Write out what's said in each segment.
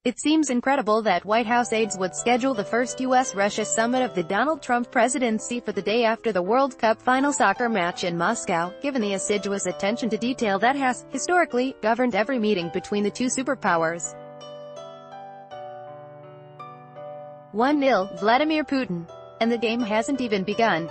It seems incredible that White House aides would schedule the first U.S.-Russia summit of the Donald Trump presidency for the day after the World Cup final soccer match in Moscow, given the assiduous attention to detail that has, historically, governed every meeting between the two superpowers. 1-0, Vladimir Putin. And the game hasn't even begun.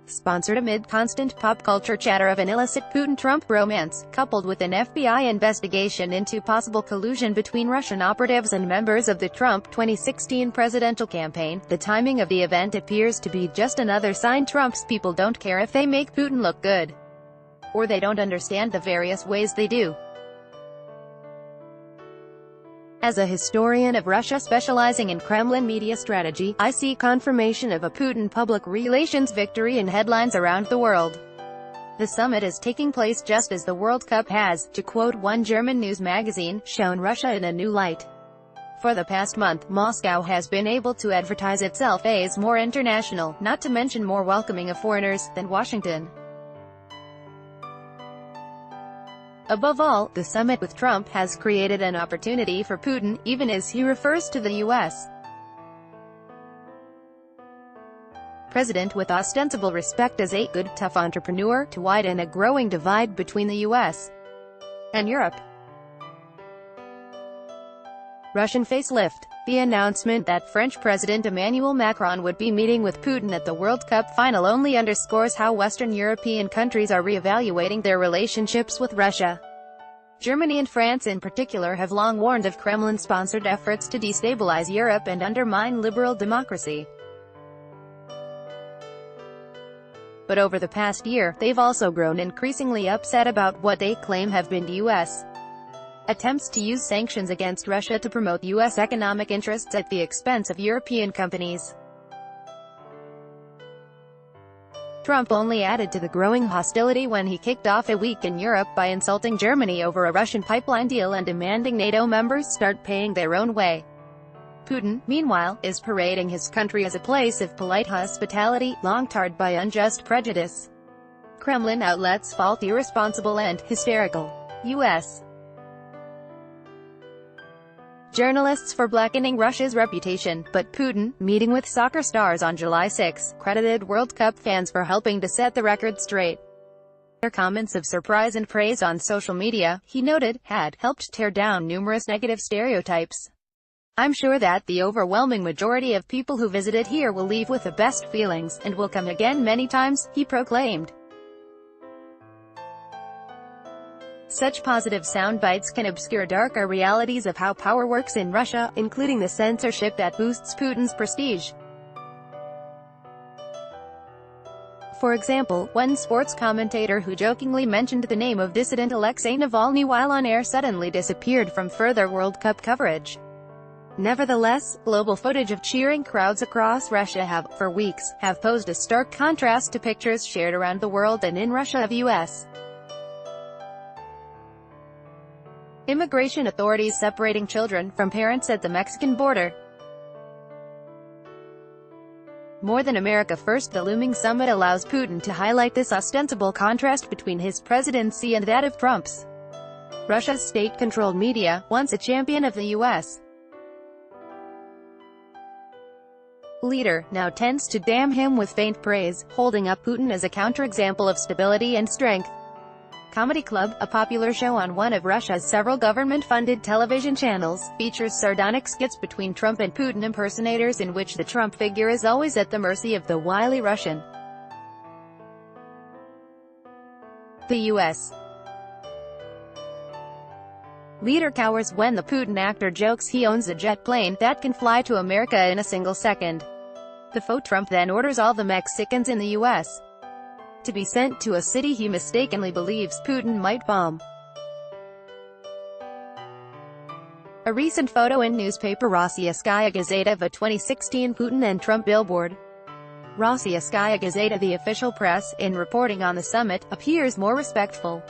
Sponsored amid constant pop culture chatter of an illicit Putin-Trump romance, coupled with an FBI investigation into possible collusion between Russian operatives and members of the Trump 2016 presidential campaign, the timing of the event appears to be just another sign Trump's people don't care if they make Putin look good. Or they don't understand the various ways they do. As a historian of Russia specializing in Kremlin media strategy, I see confirmation of a Putin public relations victory in headlines around the world. The summit is taking place just as the World Cup has, to quote one German news magazine, shown Russia in a new light. For the past month, Moscow has been able to advertise itself as more international, not to mention more welcoming of foreigners, than Washington. Above all, the summit with Trump has created an opportunity for Putin, even as he refers to the U.S. president with ostensible respect as a good, tough entrepreneur, to widen a growing divide between the U.S. and Europe. Russian facelift. The announcement that French President Emmanuel Macron would be meeting with Putin at the World Cup final only underscores how Western European countries are re-evaluating their relationships with Russia. Germany and France in particular have long warned of Kremlin-sponsored efforts to destabilize Europe and undermine liberal democracy. But over the past year, they've also grown increasingly upset about what they claim have been U.S. attempts to use sanctions against Russia to promote U.S. economic interests at the expense of European companies. Trump only added to the growing hostility when he kicked off a week in Europe by insulting Germany over a Russian pipeline deal and demanding NATO members start paying their own way. Putin, meanwhile, is parading his country as a place of polite hospitality, long tarred by unjust prejudice. Kremlin outlets fault irresponsible and hysterical U.S. journalists for blackening Russia's reputation, but Putin, meeting with soccer stars on July 6, credited World Cup fans for helping to set the record straight. Their comments of surprise and praise on social media, he noted, had helped tear down numerous negative stereotypes. "I'm sure that the overwhelming majority of people who visited here will leave with the best feelings, and will come again many times," he proclaimed. Such positive sound bites can obscure darker realities of how power works in Russia, including the censorship that boosts Putin's prestige. For example, one sports commentator who jokingly mentioned the name of dissident Alexei Navalny while on air suddenly disappeared from further World Cup coverage. Nevertheless, global footage of cheering crowds across Russia for weeks, have posed a stark contrast to pictures shared around the world and in Russia of U.S. immigration authorities separating children from parents at the Mexican border. More than America First, the looming summit allows Putin to highlight this ostensible contrast between his presidency and that of Trump's. Russia's state-controlled media, once a champion of the U.S. leader, now tends to damn him with faint praise, holding up Putin as a counterexample of stability and strength. Comedy Club, a popular show on one of Russia's several government-funded television channels, features sardonic skits between Trump and Putin impersonators in which the Trump figure is always at the mercy of the wily Russian. The U.S. leader cowers when the Putin actor jokes he owns a jet plane that can fly to America in a single second. The faux Trump then orders all the Mexicans in the U.S. to be sent to a city he mistakenly believes Putin might bomb. A recent photo in newspaper Rossiyskaya Gazeta of a 2016 Putin and Trump billboard. Rossiyskaya Gazeta, the official press, in reporting on the summit, appears more respectful.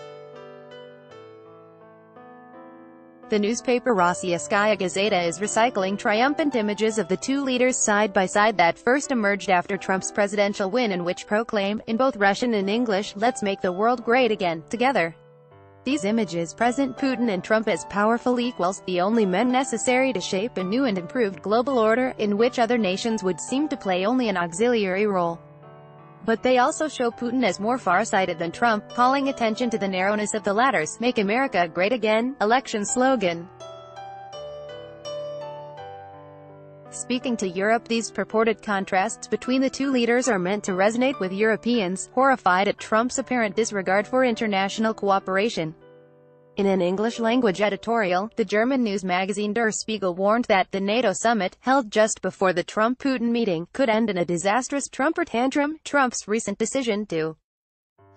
The newspaper Rossiyskaya Gazeta is recycling triumphant images of the two leaders side by side that first emerged after Trump's presidential win, and which proclaim, in both Russian and English, "Let's make the world great again, together." These images present Putin and Trump as powerful equals, the only men necessary to shape a new and improved global order, in which other nations would seem to play only an auxiliary role. But they also show Putin as more far-sighted than Trump, calling attention to the narrowness of the latter's "Make America Great Again" election slogan. Speaking to Europe, these purported contrasts between the two leaders are meant to resonate with Europeans, horrified at Trump's apparent disregard for international cooperation. In an English-language editorial, the German news magazine Der Spiegel warned that the NATO summit, held just before the Trump-Putin meeting, could end in a disastrous Trumper tantrum. Trump's recent decision to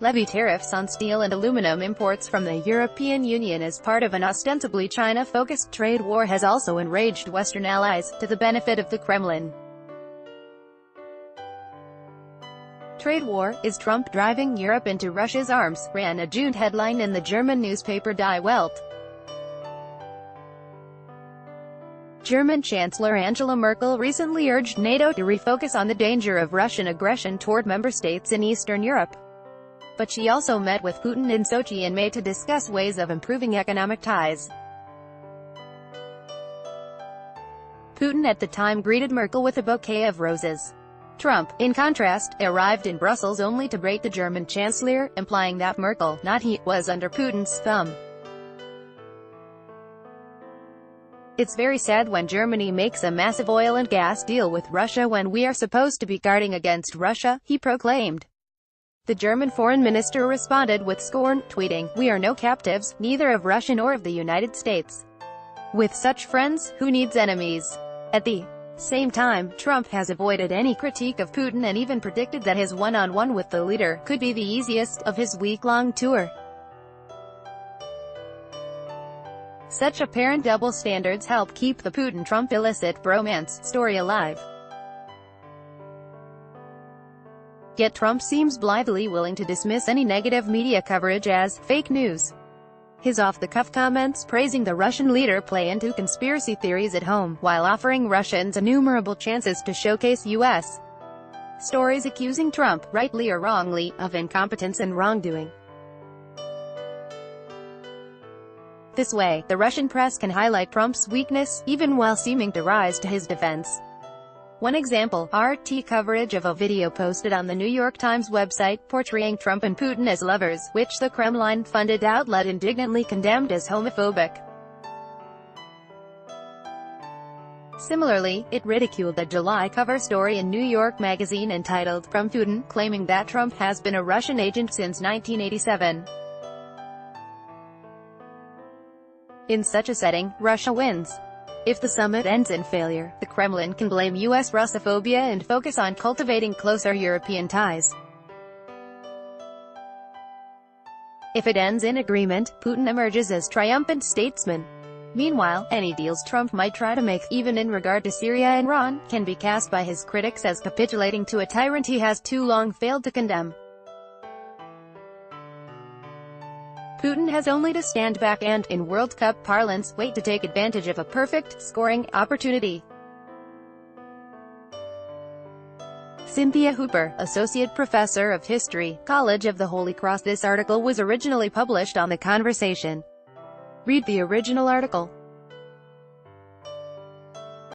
levy tariffs on steel and aluminum imports from the European Union as part of an ostensibly China-focused trade war has also enraged Western allies, to the benefit of the Kremlin. Trade war, is Trump driving Europe into Russia's arms, ran a June headline in the German newspaper Die Welt. German Chancellor Angela Merkel recently urged NATO to refocus on the danger of Russian aggression toward member states in Eastern Europe. But she also met with Putin in Sochi in May to discuss ways of improving economic ties. Putin at the time greeted Merkel with a bouquet of roses. Trump, in contrast, arrived in Brussels only to berate the German chancellor, implying that Merkel, not he, was under Putin's thumb. "It's very sad when Germany makes a massive oil and gas deal with Russia when we are supposed to be guarding against Russia," he proclaimed. The German foreign minister responded with scorn, tweeting, "We are no captives, neither of Russia nor of the United States. With such friends, who needs enemies?" At the same time, Trump has avoided any critique of Putin and even predicted that his one-on-one with the leader could be the easiest of his week-long tour. Such apparent double standards help keep the Putin-Trump illicit bromance story alive. Yet Trump seems blithely willing to dismiss any negative media coverage as fake news. His off-the-cuff comments praising the Russian leader play into conspiracy theories at home, while offering Russians innumerable chances to showcase U.S. stories accusing Trump, rightly or wrongly, of incompetence and wrongdoing. This way, the Russian press can highlight Trump's weakness, even while seeming to rise to his defense. One example, RT coverage of a video posted on the New York Times website, portraying Trump and Putin as lovers, which the Kremlin-funded outlet indignantly condemned as homophobic. Similarly, it ridiculed a July cover story in New York Magazine entitled, "From Putin," claiming that Trump has been a Russian agent since 1987. In such a setting, Russia wins. If the summit ends in failure, the Kremlin can blame U.S. Russophobia and focus on cultivating closer European ties. If it ends in agreement, Putin emerges as triumphant statesman. Meanwhile, any deals Trump might try to make, even in regard to Syria and Iran, can be cast by his critics as capitulating to a tyrant he has too long failed to condemn. Putin has only to stand back and, in World Cup parlance, wait to take advantage of a perfect scoring opportunity. Cynthia Hooper, Associate Professor of History, College of the Holy Cross. This article was originally published on The Conversation. Read the original article.